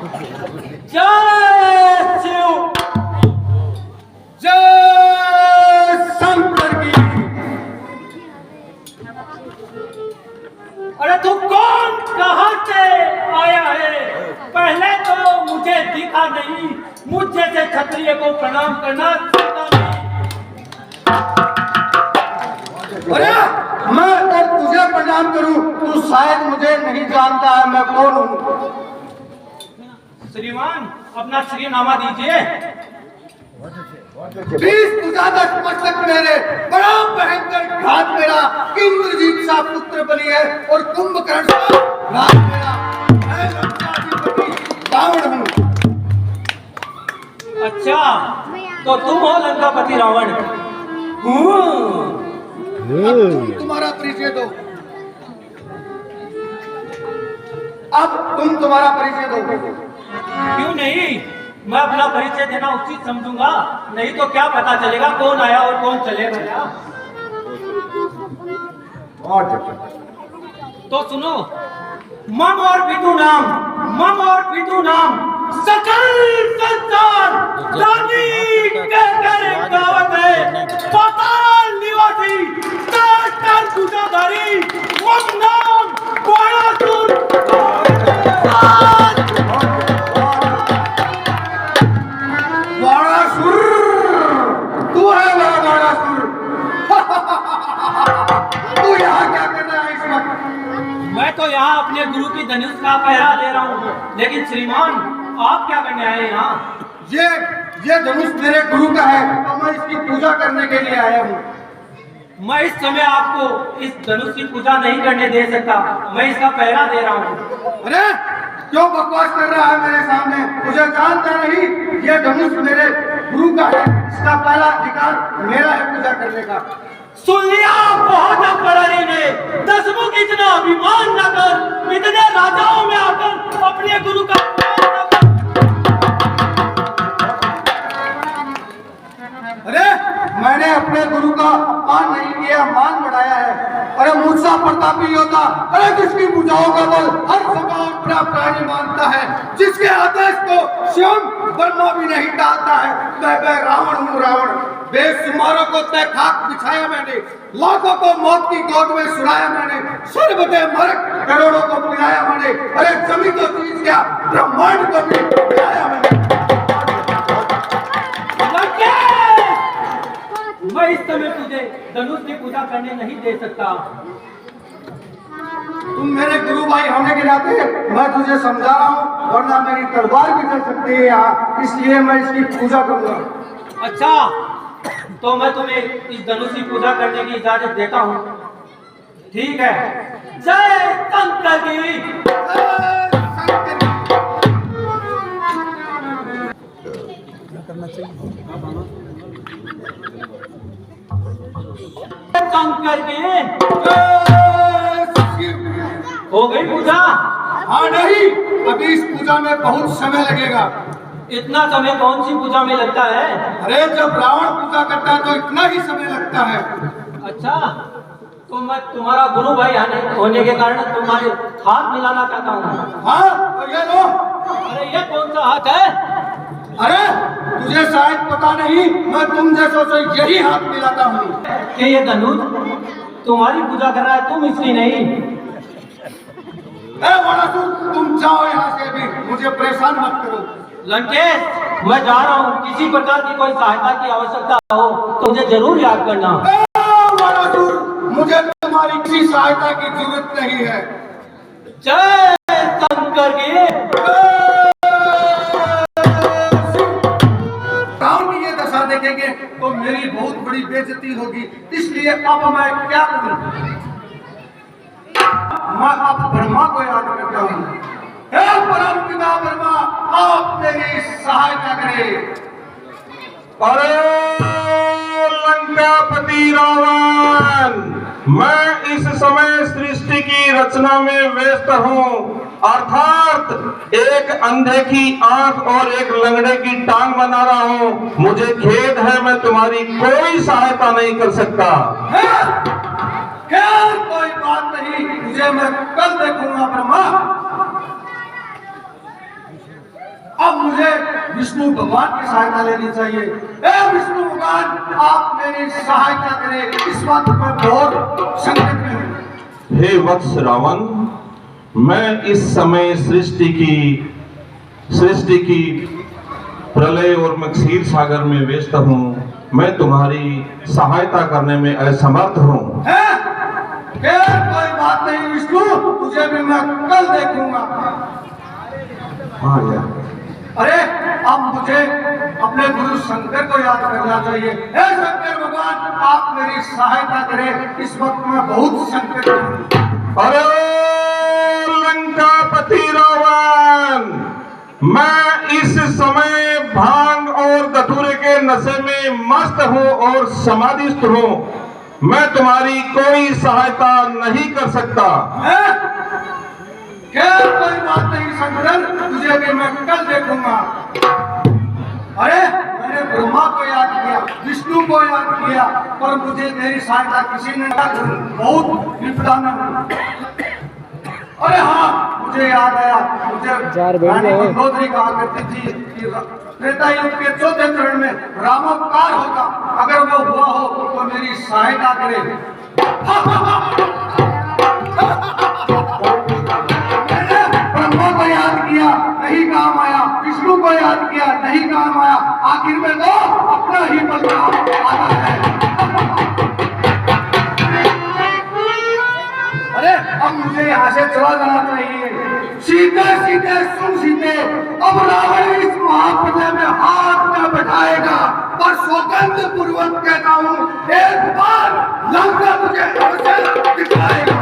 जय शिव, जय शंकर की। अरे तू कौन, कहां से आया है? पहले तो मुझे दिखा नहीं, मुझ जैसे क्षत्रिय को प्रणाम करना सीखा नहीं। अरे मैं अगर तुझे प्रणाम करूं तू शायद मुझे नहीं जानता है मैं कौन हूं। श्रीमान अपना श्रीनामा दीजिए। 20 भुजाधर मस्तक मेरे, बड़ा भयंकर घात मेरा, इंद्रजीत सा पुत्र बलि है और कुंभकर्ण सा राज मेरा। मैं लंकाधिपति रावण हूँ। अच्छा तो तुम हो लंकापति रावण? अब तुम तुम्हारा परिचय दो। अब तुम तुम्हारा परिचय दो। क्यों नहीं, मैं अपना परिचय देना उचित समझूंगा, नहीं तो क्या पता चलेगा कौन आया और कौन चले गया। तो सुनो, मम और पितु नाम, मम और पितु नाम सकल संसार जानी के कर गावत है, पाताल निवासी सहस्त्र भुजाधारी, मम नाम बाणासुर। बाणासुर, तू है वह बाणासुर। तू यहाँ क्या कर रहा है इस वक्त? मैं तो यहाँ अपने गुरु की धनुष का पहरा ले रहा हूँ, लेकिन श्रीमान आप क्या करने आए यहाँ? ये धनुष मेरे गुरु का है और मैं इसकी पूजा करने के लिए आया हूँ। मैं इस समय आपको इस धनुष की पूजा नहीं करने दे सकता, मैं इसका पहरा दे रहा हूँ। अरे क्यों बकवास कर रहा है मेरे सामने? मुझे जानता नहीं, ये धनुष मेरे गुरु का है, इसका पहला अधिकार मेरा है पूजा करने का। सुन लिया बहुत बड़ाई ने, 10 मुख इतना अभिमान न कर, इतने राजाओं में आकर अपने गुरु का अपमान न कर। अरे मैंने अपने गुरु का अपमान नहीं किया, मान बढ़ाया है। अरे मुझसा प्रतापी योद्धा, अरे जिसकी भुजाओं का बल हर समय अपना प्राणी मानता है, जिसके आदेश को स्वयं ब्रह्मा भी नहीं टालता है, मैं रावण हूँ रावण। बेशुमारों को तय खाक बिछाया मैंने, लाखों को मौत की गोद में सुलाया मैंने, सर्वदे मरक करोड़ों को पिलाया मैंने, अरे जमीन को चीज क्या ब्रह्मांड को भी पिलाया मैंने। मैं इस समय तुझे धनुष की पूजा करने नहीं दे सकता। तुम मेरे गुरु भाई होने के नाते मैं तुझे समझा रहा हूँ, वरना मेरी तलवार भी चल सकती है यहाँ, इसलिए मैं इसकी पूजा करूंगा। अच्छा तो मैं तुम्हें इस धनुष की पूजा करने की इजाजत देता हूँ, ठीक है? जय शंकर की। करना चाहिए शंकर की हो गई पूजा? हाँ नहीं, अभी इस पूजा में बहुत समय लगेगा। इतना समय कौन सी पूजा में लगता है? अरे जब रावण पूजा करता है तो इतना ही समय लगता है। अच्छा तो मैं तुम्हारा गुरु भाई होने के कारण तुम्हारे हाथ मिलाना चाहता हूँ। हाँ तो ये लो। अरे ये कौन सा हाथ है? अरे तुझे शायद पता नहीं, मैं तुम जैसों से यही हाथ मिलाता हूँ। कि ये धनुष तुम्हारी पूजा कर रहा है, तुम इसकी नहीं। तुम जाओ यहाँ से, अभी मुझे परेशान मत करो। लंकेश मैं जा रहा हूँ, किसी प्रकार की कोई सहायता की आवश्यकता हो तो मुझे जरूर याद करना। मुझे तुम्हारी किसी सहायता की जरूरत नहीं है। जय शंकर की। रावण की ये दशा देखेंगे तो मेरी बहुत बड़ी बेइज्जती होगी, इसलिए अब मैं क्या करूं? मैं अब ब्रह्मा को याद करता हूँ। हे परम पिता ब्रह्मा, आप मेरी सहायता करें। अरे लंकापति रावण, मैं इस समय सृष्टि की रचना में व्यस्त हूँ, अर्थात एक अंधे की आंख और एक लंगड़े की टांग बना रहा हूँ। मुझे खेद है, मैं तुम्हारी कोई सहायता नहीं कर सकता। खैर कोई बात नहीं, मुझे मैं कल देखूंगा ब्रह्मा। अब मुझे विष्णु भगवान की सहायता लेनी चाहिए। ए विष्णु भगवान, आप मेरी सहायता करें, इस वक्त मैं बहुत संकट में हूँ। हे वत्स रावण, मैं इस समय सृष्टि की प्रलय और मैं क्षीर सागर में व्यस्त हूँ। मैं तुम्हारी सहायता करने में असमर्थ हूँ। कोई बात नहीं विष्णु, तुझे भी मैं कल देखूंगा। हाँ यार, अरे अब मुझे अपने गुरु शंकर को याद करना चाहिए। हे शंकर भगवान, आप मेरी सहायता करें, इस वक्त मैं बहुत संकट में हूँ। अरे लंकापति रावण, मैं इस समय भांग और धतूरे के नशे में मस्त हूँ और समाधिस्थ हूँ। मैं तुम्हारी कोई सहायता नहीं कर सकता। क्या कोई बात नहीं शंकर, तुझे भी मैं कल देखूंगा। अरे मैंने ब्रह्मा को याद किया, विष्णु को याद किया, पर मुझे मेरी सहायता किसी ने नहीं की। बहुत विपदा में हूं। अरे हाँ, मुझे याद आया, मुझे रानी मंदोदरी कहा करती थी कि त्रेता युग के चौथे चरण में रामोपकार होगा, अगर वो हुआ हो तो मेरी सहायता करे। मैंने ब्रह्मा को याद किया, नहीं काम आया, विष्णु को याद किया, नहीं काम आया, आखिर में तो अपना ही बलराम आता है। अरे अब मुझे यहाँ से चला जाना चाहिए। सीधे सीधे सुन सीधे, अब रावण इस महाप्रलय में हाथ न बैठाएगा, पर सौगंध पूर्वक कहता हूँ, एक बार लंका तुझे अवश्य दिखाएगा।